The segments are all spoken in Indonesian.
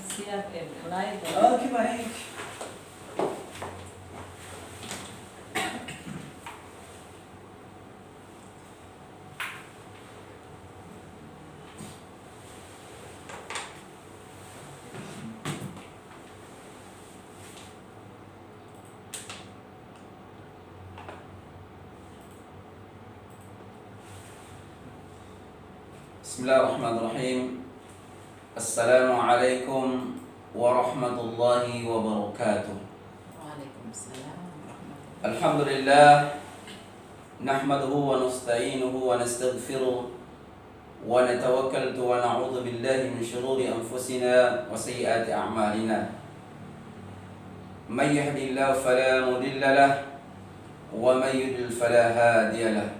Siap, mulai. Oke, baik. Bismillahirrahmanirrahim. Assalamualaikum warahmatullahi wabarakatuh. Waalaikumsalam warahmatullahi. Alhamdulillah, nahmaduhu wa nasta'inuhu wa nastaghfiruh wa natawakkaltu wa na'udzu billahi min shururi anfusina wa sayyiati a'malina. Man yahdihillahu fala mudilla lahu wa man yudlil fala hadiya lahu.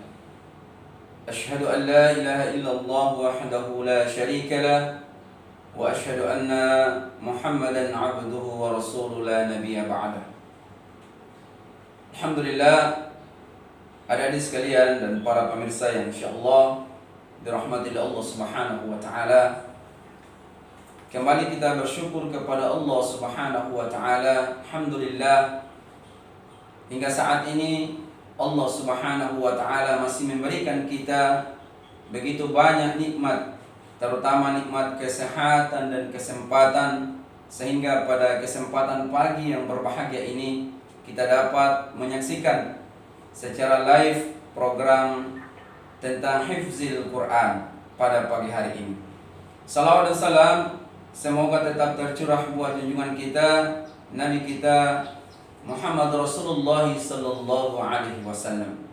أشهد أن لا إله إلا الله وحده لا شريك له وأشهد أن محمدا عبده ورسوله لا نبي بعده. Alhamdulillah, adik-adik sekalian dan para pemirsa yang insyaallah dirahmati Allah Subhanahu wa taala. Kembali kita bersyukur kepada Allah Subhanahu wa taala. Alhamdulillah, hingga saat ini Allah Subhanahu wa taala masih memberikan kita begitu banyak nikmat, terutama nikmat kesehatan dan kesempatan, sehingga pada kesempatan pagi yang berbahagia ini kita dapat menyaksikan secara live program tentang hifzil Quran pada pagi hari ini. Salawat dan salam semoga tetap tercurah buat junjungan kita, Nabi kita Muhammad Rasulullah sallallahu alaihi wasallam.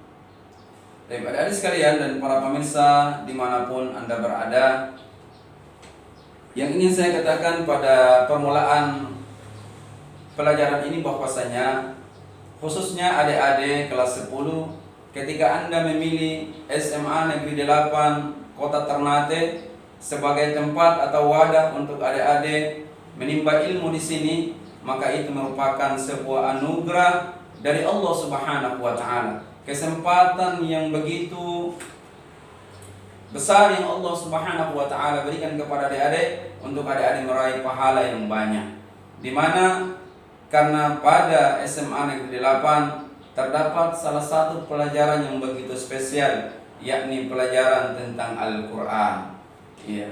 Baik, adik-adik sekalian dan para pemirsa dimanapun Anda berada, yang ingin saya katakan pada permulaan pelajaran ini bahwasanya khususnya adik-adik kelas 10, ketika Anda memilih SMA Negeri 8 Kota Ternate sebagai tempat atau wadah untuk adik-adik menimba ilmu di sini, maka itu merupakan sebuah anugerah dari Allah Subhanahu wa taala. Kesempatan yang begitu besar yang Allah Subhanahu wa taala berikan kepada adik-adik untuk adik-adik meraih pahala yang banyak. Di mana karena pada SMA Negeri 8 terdapat salah satu pelajaran yang begitu spesial, yakni pelajaran tentang Al-Qur'an. Iya.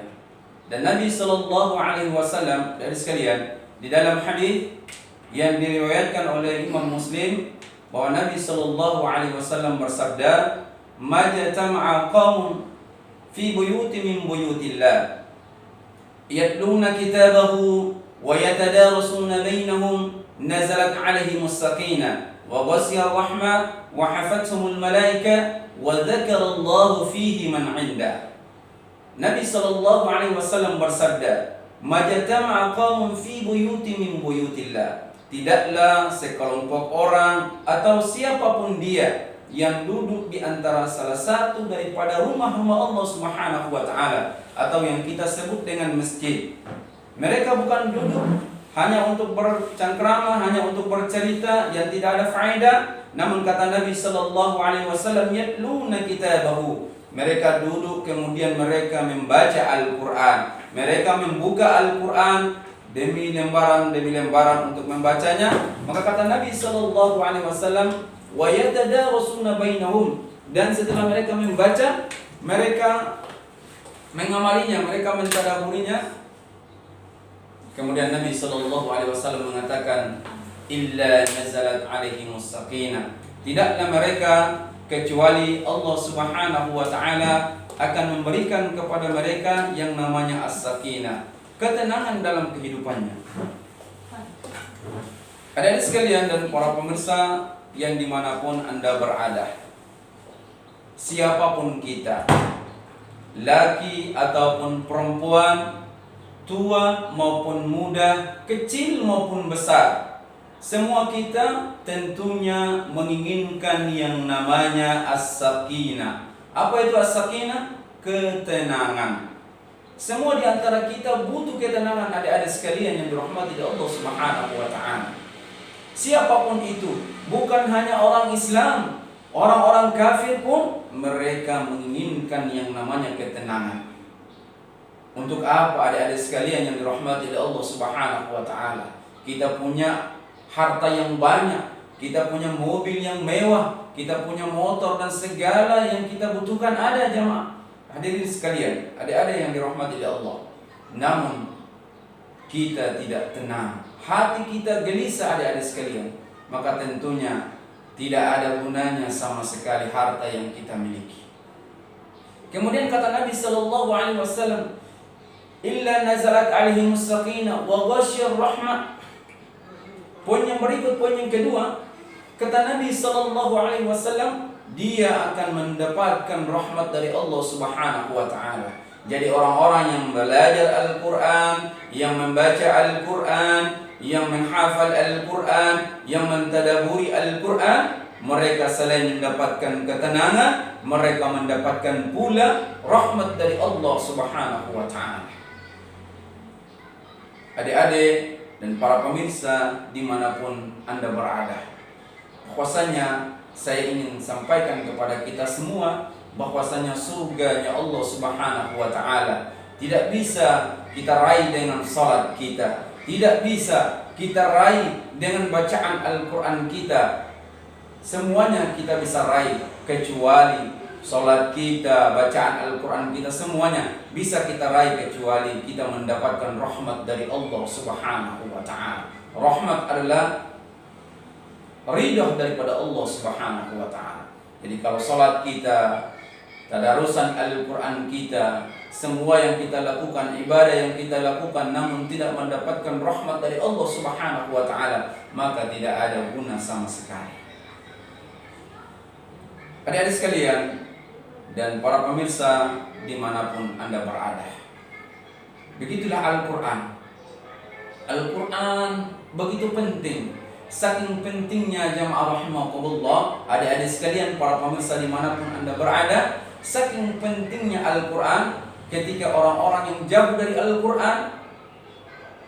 Dan Nabi sallallahu alaihi wasallam dari sekalian di dalam hadis yang diriwayatkan oleh Imam Muslim bahwa Nabi sallallahu alaihi wasallam bersabda, "Majtama'a qaumun fi buyutin min buyutillah yatluna kitabahu wa yatadarasuna bainahum nazalat 'alaihimus sakinah wa ghashiyar rahmah wa hafathumul malaika wa dzakara Allahu fihi man 'indah." Nabi sallallahu alaihi wasallam bersabda, "Majtama'a qaumun fi buyutin min buyutillah." Tidaklah sekelompok orang atau siapapun dia yang duduk di antara salah satu daripada rumah-rumah Allah Subhanahu wa taala atau yang kita sebut dengan masjid. Mereka bukan duduk hanya untuk bercengkrama, hanya untuk bercerita yang tidak ada faedah, namun kata Nabi sallallahu alaihi wasallam, yatluna kitabahu. Mereka duduk kemudian mereka membaca Al-Qur'an. Mereka membuka Al-Quran demi lembaran untuk membacanya. Maka kata Nabi sallallahu alaihi wasallam, wa yatadarasuna bainahum, dan setelah mereka membaca, mereka mengamalinya, mereka mentadaburinya. Kemudian Nabi sallallahu alaihi wasallam mengatakan, illa nazalat alaihimus sakinah. Tidaklah mereka kecuali Allah Subhanahu wa taala akan memberikan kepada mereka yang namanya as-sakinah, ketenangan dalam kehidupannya. Adik-adik sekalian dan para pemirsa yang dimanapun Anda berada, siapapun kita, laki ataupun perempuan, tua maupun muda, kecil maupun besar, semua kita tentunya menginginkan yang namanya as-sakinah. Apa itu as-sakinah? Ketenangan. Semua di antara kita butuh ketenangan, adik-adik sekalian yang dirahmati Allah Subhanahu wa taala. Siapapun itu, bukan hanya orang Islam, orang-orang kafir pun mereka menginginkan yang namanya ketenangan. Untuk apa adik-adik sekalian yang dirahmati oleh Allah Subhanahu wa taala? Kita punya harta yang banyak, kita punya mobil yang mewah, kita punya motor dan segala yang kita butuhkan ada jemaah. Hadirin sekalian, adik-adik yang dirahmati oleh Allah. Namun kita tidak tenang, hati kita gelisah adik-adik sekalian. Maka tentunya tidak ada gunanya sama sekali harta yang kita miliki. Kemudian kata Nabi sallallahu alaihi wasallam, illa nazalat alaihim sakinah wa ghasyir rahmah. Poin yang berikut, poin yang kedua, kata Nabi sallallahu alaihi wasallam, dia akan mendapatkan rahmat dari Allah Subhanahu wa taala. Jadi orang-orang yang belajar Al-Qur'an, yang membaca Al-Qur'an, yang menghafal Al-Qur'an, yang mentadaburi Al-Qur'an, mereka selain mendapatkan ketenangan, mereka mendapatkan pula rahmat dari Allah Subhanahu wa taala. Adik-adik dan para pemirsa dimanapun Anda berada, bahwasanya saya ingin sampaikan kepada kita semua bahwasanya surganya Allah Subhanahu wa taala tidak bisa kita raih dengan salat kita, tidak bisa kita raih dengan bacaan Al-Qur'an kita. Semuanya kita bisa raih kecuali salat kita, bacaan Al-Qur'an kita, semuanya bisa kita raih kecuali kita mendapatkan rahmat dari Allah Subhanahu wa taala. Rahmat adalah ridha daripada Allah Subhanahu wa taala. Jadi kalau salat kita, tadarusan Al-Qur'an kita, semua yang kita lakukan, ibadah yang kita lakukan namun tidak mendapatkan rahmat dari Allah Subhanahu wa taala, maka tidak ada guna sama sekali. Adik-adik sekalian dan para pemirsa dimanapun Anda berada, begitulah Al-Quran. Al-Quran begitu penting, saking pentingnya jamaah rahimakumullah, adik-adik sekalian, para pemirsa dimanapun Anda berada, saking pentingnya Al-Quran. Ketika orang-orang yang jauh dari Al-Quran,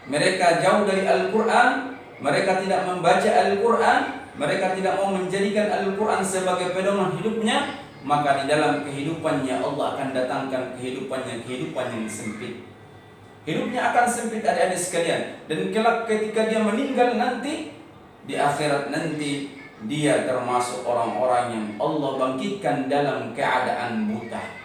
mereka jauh dari Al-Quran, mereka tidak membaca Al-Quran, mereka tidak mau menjadikan Al-Quran sebagai pedoman hidupnya, maka di dalam kehidupannya Allah akan datangkan kehidupan yang sempit. Hidupnya akan sempit adik-adik sekalian. Dan kelak ketika dia meninggal nanti, di akhirat nanti, dia termasuk orang-orang yang Allah bangkitkan dalam keadaan buta.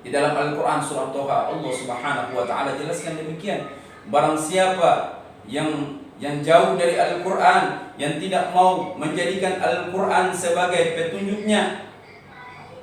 Di dalam Al-Quran surah Toha, Allah Subhanahu wa ta'ala jelaskan demikian. Barang siapa yang jauh dari Al-Quran, yang tidak mau menjadikan Al-Quran sebagai petunjuknya,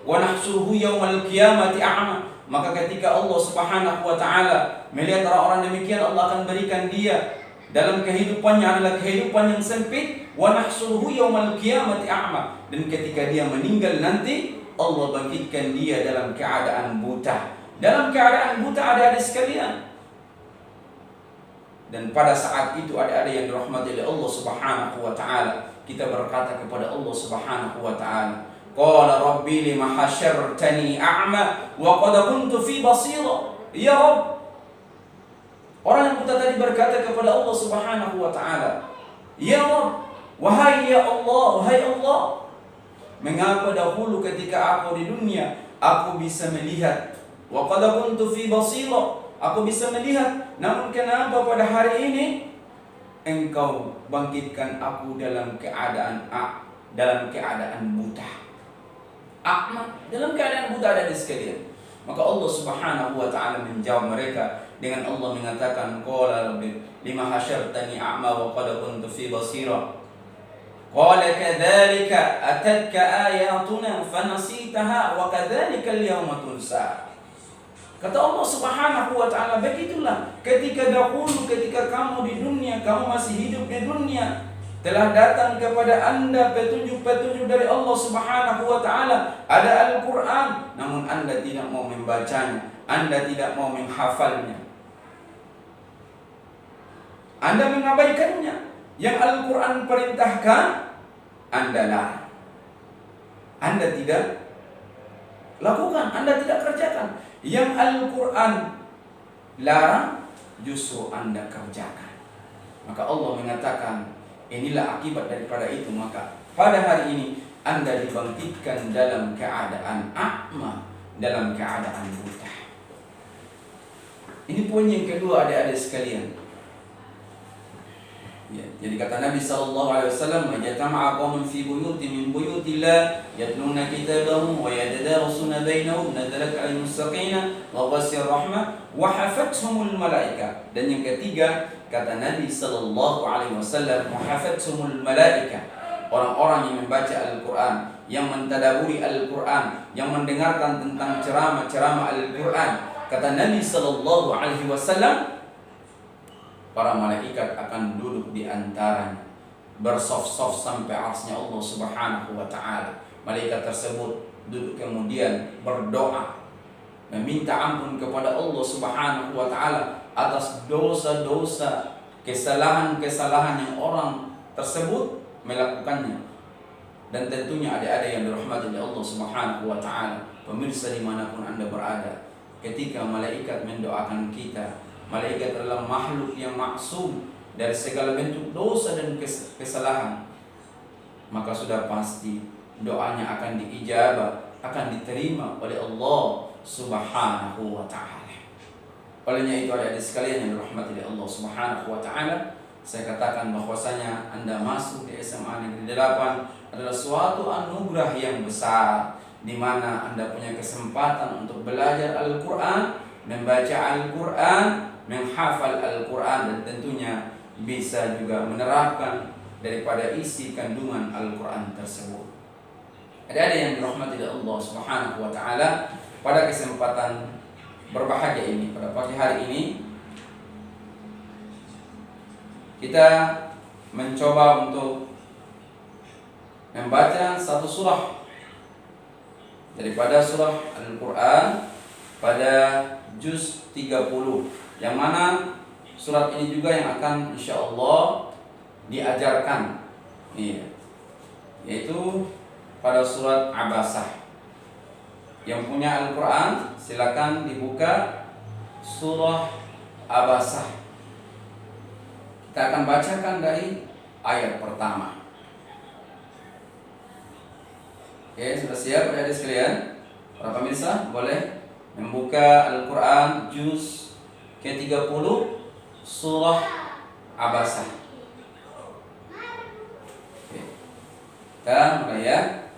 wa nahsuruhu yaumal qiyamati a'ma, maka ketika Allah Subhanahu wa ta'ala melihat orang-orang demikian, Allah akan berikan dia dalam kehidupannya adalah kehidupan yang sempit, wa nahsuruhu yaumal qiyamati a'ma, dan ketika dia meninggal nanti Allah bangkitkan dia dalam keadaan buta. Dalam keadaan buta adik-adik sekalian. Dan pada saat itu adik-adik yang dirahmati oleh Allah Subhanahu wa taala, kita berkata kepada Allah Subhanahu wa taala, qala rabbi lima hasyartani a'ma wa qad kuntu fi basira. Ya Rabb, orang yang buta tadi berkata kepada Allah Subhanahu wa taala, ya Rabb, wahai ya Allah, wahai Allah, mengapa dahulu ketika aku di dunia aku bisa melihat, wa qad kuntu fi basira, aku bisa melihat, namun kenapa pada hari ini Engkau bangkitkan aku dalam keadaan buta. Dalam keadaan buta adik sekalian. Maka Allah Subhanahu wa taala menjawab mereka dengan Allah mengatakan, qala rabbi lima hasyartani a'ma wa qad kuntu fi basira. Qala kadzalika atatka ayatuna fanasitaha wa kadzalika al-yawma tunsa. Kata Allah Subhanahu wa taala, begitulah ketika dahulu ketika kamu di dunia, kamu masih hidup di dunia, telah datang kepada Anda petunjuk-petunjuk dari Allah Subhanahu wa taala, ada Al-Qur'an, namun Anda tidak mau membacanya, Anda tidak mau menghafalnya. Anda mengabaikannya. Yang Al-Quran perintahkan, Anda larang. Anda tidak lakukan, Anda tidak kerjakan. Yang Al-Quran larang, justru Anda kerjakan. Maka Allah mengatakan, inilah akibat daripada itu. Maka pada hari ini Anda dibangkitkan dalam keadaan a'ma, dalam keadaan buta. Ini poin yang kedua adik-adik sekalian. Ya, jadi kata Nabi SAW, "Majtama'a qaumun fi buyutin min buyutillah yatluna kitabahum wa yatadarasuna bainahum nazalat 'alaihim as-sakinah wa ghasyiyahum rahmah wa hafathumul malaika." Dan yang ketiga kata Nabi SAW, "Wa hafathumul malaika." Orang-orang yang membaca Al-Quran, yang mentadaburi Al-Quran, yang mendengarkan tentang ceramah-ceramah Al-Quran, kata Nabi SAW, para malaikat akan duduk di antaranya, bersaf-saf sampai arsy-Nya Allah Subhanahu wa taala. Malaikat tersebut duduk kemudian berdoa, meminta ampun kepada Allah Subhanahu wa taala atas dosa-dosa, kesalahan-kesalahan yang orang tersebut melakukannya. Dan tentunya adik-adik yang dirahmati oleh Allah Subhanahu wa taala, pemirsa dimanapun Anda berada, ketika malaikat mendoakan kita, malaikat adalah makhluk yang maksum dari segala bentuk dosa dan kesalahan, maka sudah pasti doanya akan diijabah, akan diterima oleh Allah Subhanahu wa taala. Olehnya itu adik-adik sekalian yang dirahmati oleh Allah Subhanahu wa taala, saya katakan bahwasanya Anda masuk di SMA Negeri 8 adalah suatu anugerah yang besar, di mana Anda punya kesempatan untuk belajar Al-Quran, membaca Al-Quran, menghafal Al-Quran, dan tentunya bisa juga menerapkan daripada isi kandungan Al-Quran tersebut. Ada yang dirahmati oleh Allah Subhanahu wa taala, pada kesempatan berbahagia ini, pada pagi hari ini, kita mencoba untuk membaca satu surah daripada surah Al-Quran pada juz 30, yang mana surat ini juga yang akan insyaallah diajarkan, yaitu pada surat Abasah. Yang punya Al-Quran silakan dibuka surah Abasah. Kita akan bacakan dari ayat pertama. Oke, sudah siap adik-adik sekalian? Para pemirsa boleh membuka Al-Quran juz ke-30 surah Abasah. Oke. Kita mulai ya.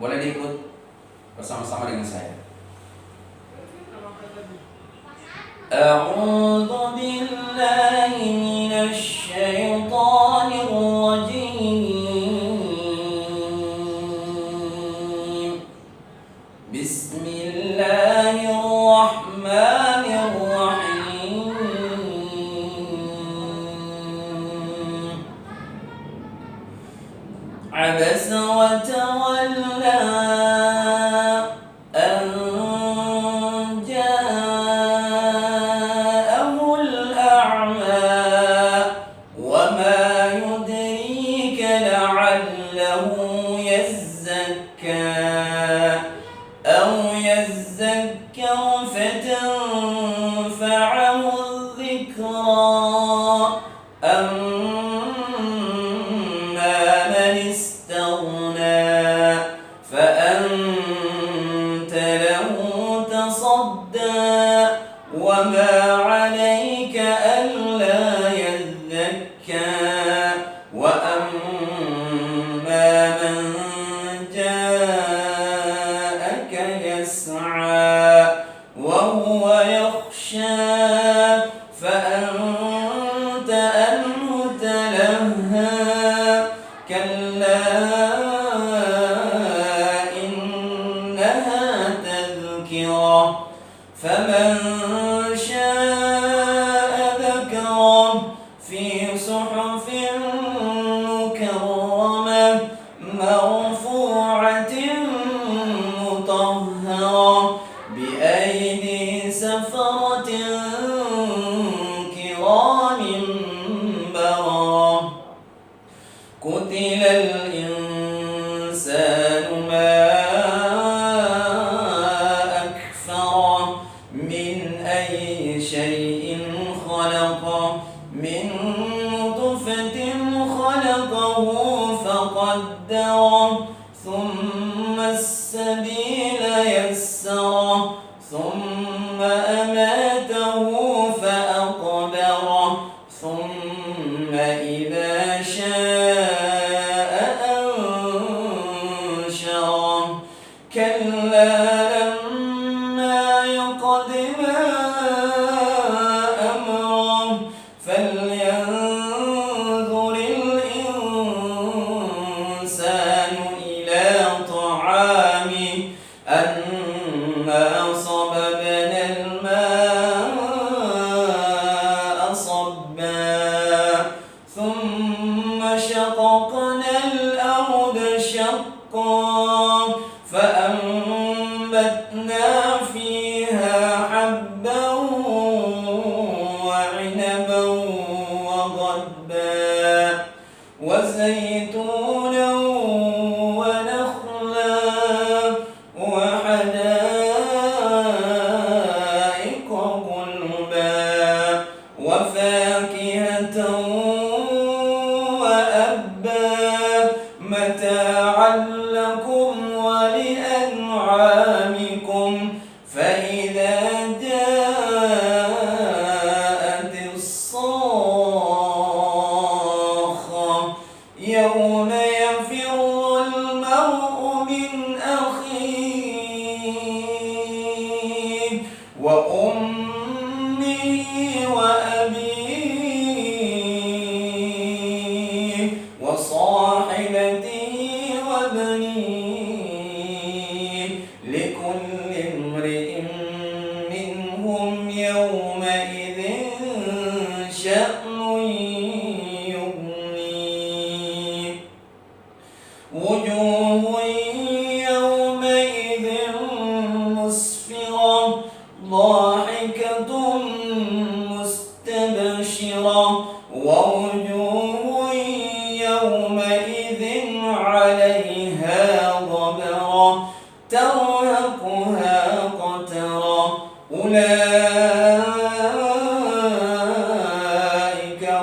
Boleh diikut bersama-sama dengan saya. A'udzu billahi minasy syaithanir rajim. Bismillahirrahmanirrahim. Abasa wa tawalla ثم السبيل يسره ثم أمات يومئذ شأن يغنيه وجوه يومئذ مسفرة ضاحكة مستبشرة ووجوه يومئذ عليها غبرة ترهقها قترة أولئك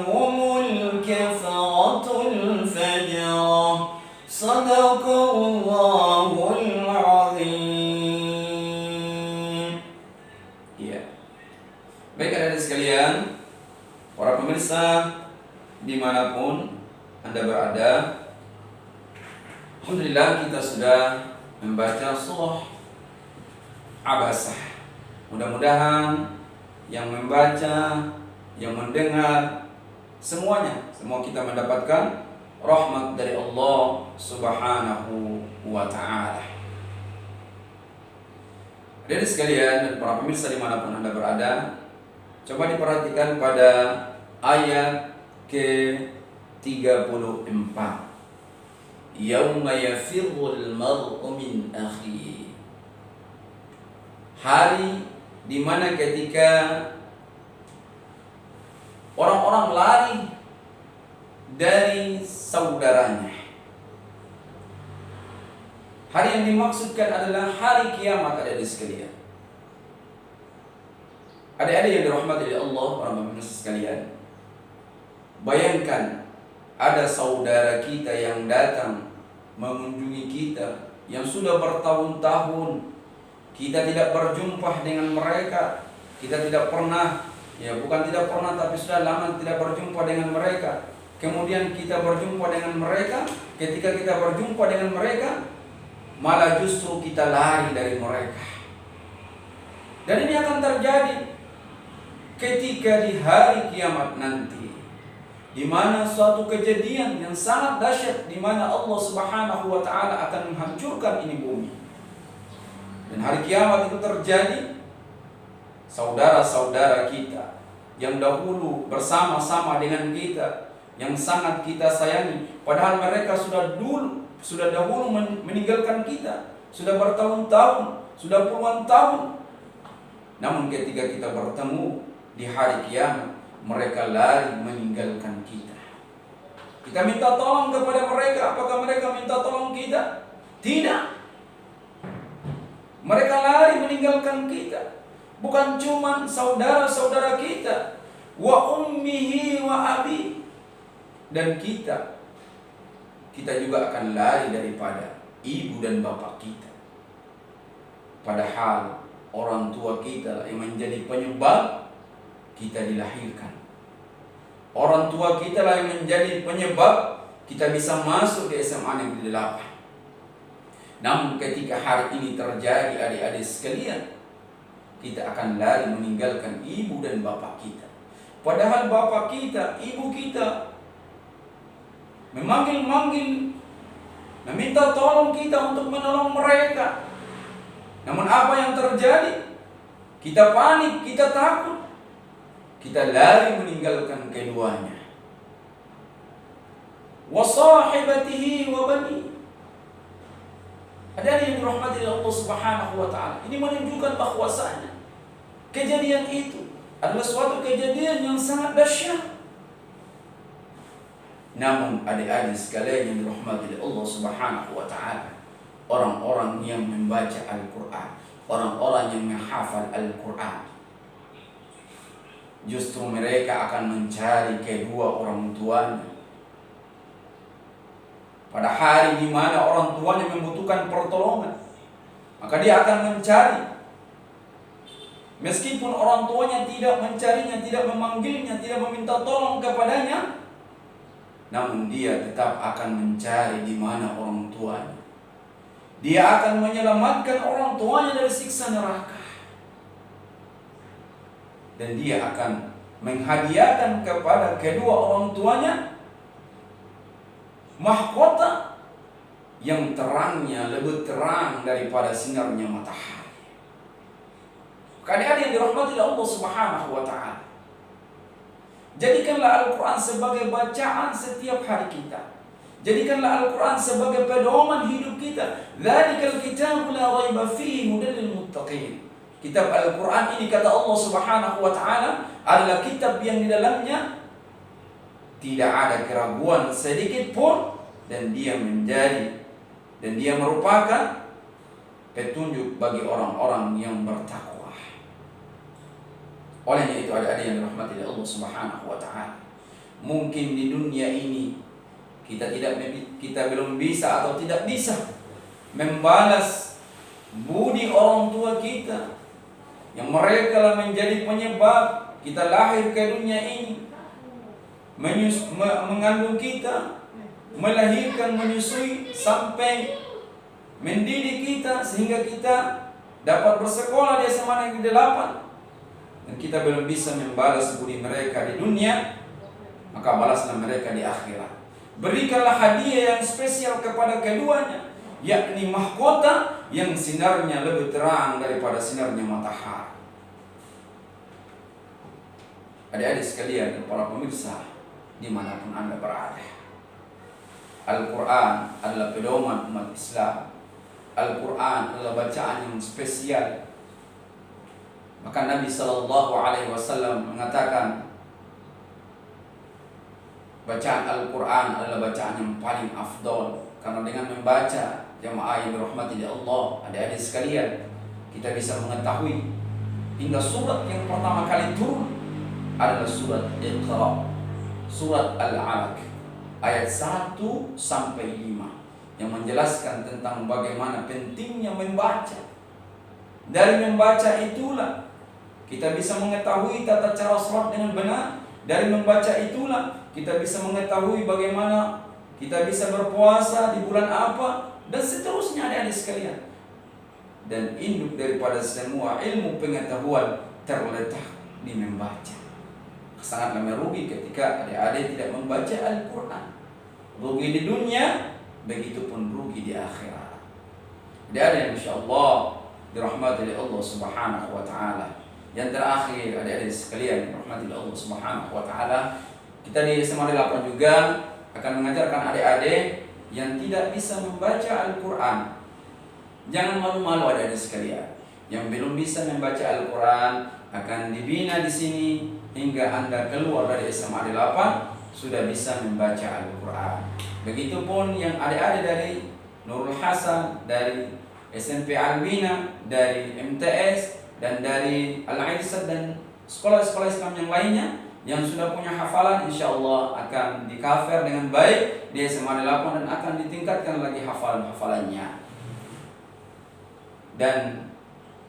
هم الكفرة الفجرة صدق الله العظيم. Ya. Baik adik-adik sekalian, para pemirsa dimanapun Anda berada, alhamdulillah kita sudah membaca surah Abasah. Mudah-mudahan yang membaca, yang mendengar, semua kita mendapatkan rahmat dari Allah Subhanahu wa ta'ala. Adik-adik sekalian dan para pemirsa dimanapun Anda berada, coba diperhatikan pada ayat ke-34. Yauma yafirrul mar'u min akhihi. Hari di mana ketika orang-orang lari dari saudaranya. Hari yang dimaksudkan adalah hari kiamat, adik-adik sekalian. Adik-adik yang dirahmati oleh Allah, para pemirsa sekalian, bayangkan ada saudara kita yang datang mengunjungi kita, yang sudah bertahun-tahun kita tidak berjumpa dengan mereka. Kita tidak pernah, bukan tidak pernah, tapi sudah lama tidak berjumpa dengan mereka. Kemudian kita berjumpa dengan mereka. Ketika kita berjumpa dengan mereka, malah justru kita lari dari mereka. Dan ini akan terjadi ketika di hari kiamat nanti, di mana suatu kejadian yang sangat dahsyat, di mana Allah Subhanahu wa ta'ala akan menghancurkan ini bumi. Dan hari kiamat itu terjadi, saudara-saudara kita yang dahulu bersama-sama dengan kita, yang sangat kita sayangi, padahal mereka sudah dahulu meninggalkan kita, sudah bertahun-tahun, sudah puluhan tahun. Namun ketika kita bertemu di hari kiamat, mereka lari meninggalkan kita. Kita minta tolong kepada mereka, apakah mereka minta tolong kita? Tidak. Mereka lari meninggalkan kita. Bukan cuma saudara-saudara kita, wa ummihi wa abi, dan kita juga akan lari daripada ibu dan bapak kita. Padahal orang tua kita yang menjadi penyebab kita dilahirkan. Orang tua kita lah yang menjadi penyebab kita bisa masuk di SMA Negeri 8. Namun ketika hari ini terjadi, adik-adik sekalian, kita akan lari meninggalkan ibu dan bapak kita. Padahal bapak kita, ibu kita memanggil-manggil, meminta tolong kita untuk menolong mereka. Namun apa yang terjadi? Kita panik, kita takut. Kita lari meninggalkan keduanya. Wa sahibatihi wa bani. Ada yang dirahmati oleh Allah Subhanahu wa ta'ala. Ini menunjukkan bahwasanya kejadian itu adalah suatu kejadian yang sangat dahsyat. Namun adik-adik sekalian yang dirahmati oleh Allah Subhanahu wa ta'ala, orang-orang yang membaca Al-Quran, orang-orang yang menghafal Al-Quran, justru mereka akan mencari kedua orang tuanya. Pada hari di mana orang tuanya membutuhkan pertolongan, maka dia akan mencari. Meskipun orang tuanya tidak mencarinya, tidak memanggilnya, tidak meminta tolong kepadanya, namun dia tetap akan mencari di mana orang tuanya. Dia akan menyelamatkan orang tuanya dari siksa neraka. Dan dia akan menghadiahkan kepada kedua orang tuanya mahkota yang terangnya lebih terang daripada sinarnya matahari. Karena ada yang dirahmati oleh Allah Subhanahu wa taala. Jadikanlah Al-Quran sebagai bacaan setiap hari kita. Jadikanlah Al-Quran sebagai pedoman hidup kita. Dzalikal kitabu la raiba fihi hudal lil muttaqin. Kitab Al-Quran ini kata Allah Subhanahu wa taala adalah kitab yang di dalamnya tidak ada keraguan sedikit pun, dan dia merupakan petunjuk bagi orang-orang yang bertakwa. Olehnya itu ada yang dirahmati oleh Allah Subhanahu wa taala. Mungkin di dunia ini kita belum bisa atau tidak bisa membalas budi orang tua kita yang mereka lah menjadi penyebab kita lahir ke dunia ini, mengandung kita, melahirkan, menyusui sampai mendidik kita sehingga kita dapat bersekolah di SMA Negeri 8, dan kita belum bisa membalas budi mereka di dunia, maka balaslah mereka di akhirat. Berikanlah hadiah yang spesial kepada keduanya, yakni mahkota yang sinarnya lebih terang daripada sinarnya matahari. Adik-adik sekalian, para pemirsa dimanapun Anda berada, Al-Quran adalah pedoman umat Islam. Al-Quran adalah bacaan yang spesial. Maka Nabi SAW mengatakan bacaan Al-Quran adalah bacaan yang paling afdol, karena dengan membaca, jamaah yang dirahmati oleh Allah, adik-adik sekalian, kita bisa mengetahui hingga surat yang pertama kali turun adalah surat Iqra, surat Al-Alaq, ayat 1 sampai 5, yang menjelaskan tentang bagaimana pentingnya membaca. Dari membaca itulah kita bisa mengetahui tata cara salat dengan benar. Dari membaca itulah kita bisa mengetahui bagaimana kita bisa berpuasa di bulan apa, dan seterusnya, adik-adik sekalian. Dan induk daripada semua ilmu pengetahuan terletak di membaca. Sangatlah merugi ketika adik-adik tidak membaca Al-Quran. Rugi di dunia, begitupun rugi di akhirat. Adik-adik insyaallah dirahmati oleh Allah Subhanahu wa taala. Yang terakhir, adik-adik sekalian dirahmati oleh Allah Subhanahu wa taala, kita di SMA 8 juga akan mengajarkan adik-adik yang tidak bisa membaca Al-Quran. Jangan malu-malu, adik-adik sekalian. Yang belum bisa membaca Al-Quran akan dibina di sini hingga Anda keluar dari SMA 8 sudah bisa membaca Al-Quran. Begitupun yang adik-adik dari Nurul Hasan, dari SMP Albina, dari MTS, dan dari Al-Aisad, dan sekolah-sekolah Islam yang lainnya yang sudah punya hafalan, insya Allah akan di-cover dengan baik di SMA 8 dan akan ditingkatkan lagi hafalan-hafalannya. Dan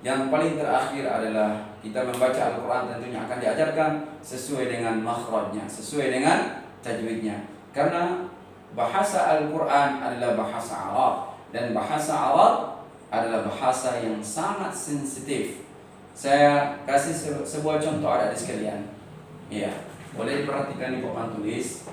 yang paling terakhir adalah kita membaca Al-Quran tentunya akan diajarkan sesuai dengan makhrajnya, sesuai dengan tajwidnya. Karena bahasa Al-Quran adalah bahasa Arab, dan bahasa Arab adalah bahasa yang sangat sensitif. Saya kasih sebuah contoh adik-adik sekalian. Iya, boleh diperhatikan di papan tulis.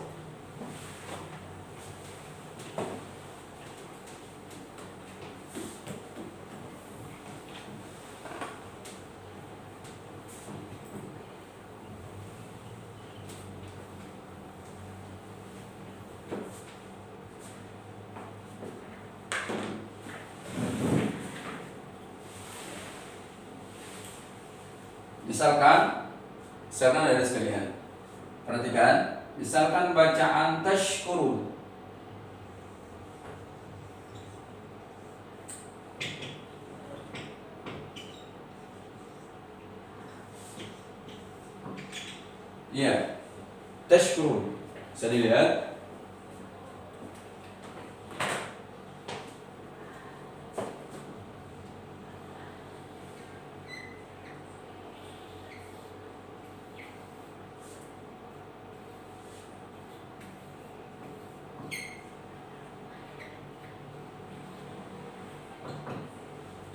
Misalkan ada sekalian, perhatikan. Misalkan bacaan tashkurun. Ya, tashkurun. Bisa dilihat.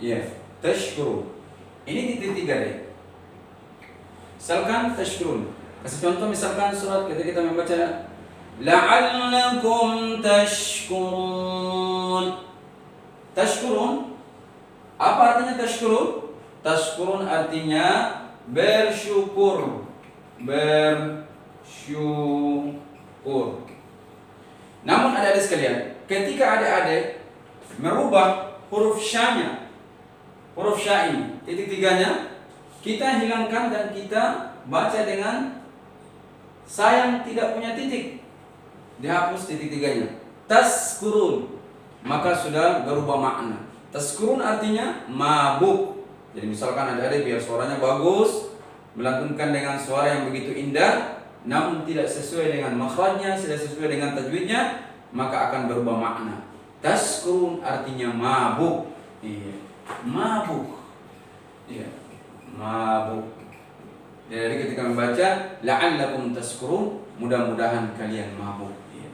Ya, tashkurun. Ini titik 3 deh. Misalkan tashkurun. Kasih contoh, misalkan surat ketika kita membaca la'allakum tashkurun. Tashkurun. Apa artinya tashkurun? Tashkurun artinya bersyukur. Bersyukur. Namun adik-adik sekalian, ketika adik-adik merubah huruf syanya, huruf sya ini, titik tiganya, kita hilangkan dan kita baca dengan sa yang tidak punya titik, dihapus titik tiganya. Tazkurun, maka sudah berubah makna. Tazkurun artinya mabuk. Jadi misalkan adik-adik biar suaranya bagus, melantunkan dengan suara yang begitu indah, namun tidak sesuai dengan makhrajnya, tidak sesuai dengan tajwidnya, maka akan berubah makna. Tazkurun artinya mabuk. Iya, mabuk. Iya, mabuk. Jadi ketika membaca la'allakum tazkurun, mudah-mudahan kalian mabuk. Iya.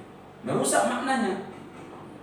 Merusak maknanya.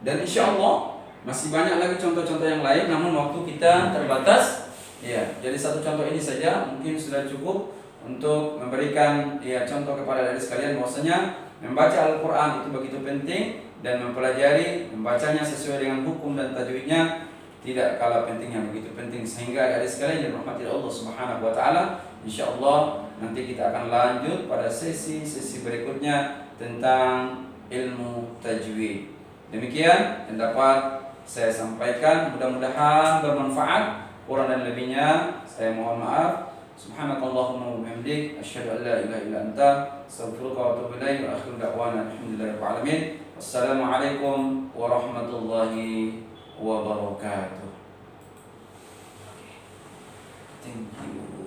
Dan insya Allah masih banyak lagi contoh-contoh yang lain, namun waktu kita terbatas. Ya, jadi satu contoh ini saja mungkin sudah cukup untuk memberikan contoh kepada adik sekalian bahwasanya membaca Al-Quran itu begitu penting dan mempelajari membacanya sesuai dengan hukum dan tajwidnya tidak kalah pentingnya, begitu penting sehingga adik sekalian dirahmati Allah Subhanahu wa taala. Insyaallah nanti kita akan lanjut pada sesi berikutnya tentang ilmu tajwid. Demikian yang dapat saya sampaikan, mudah-mudahan bermanfaat. Kurang dan lebihnya saya mohon maaf. Subhanakallahumma wa bihamdik asyhadu an la ilaha illa anta astaghfiruka wa atubu ilaik wa akhiru da'wana alhamdulillahirabbil alamin. Wassalamualaikum warahmatullahi wabarakatuh. Thank you.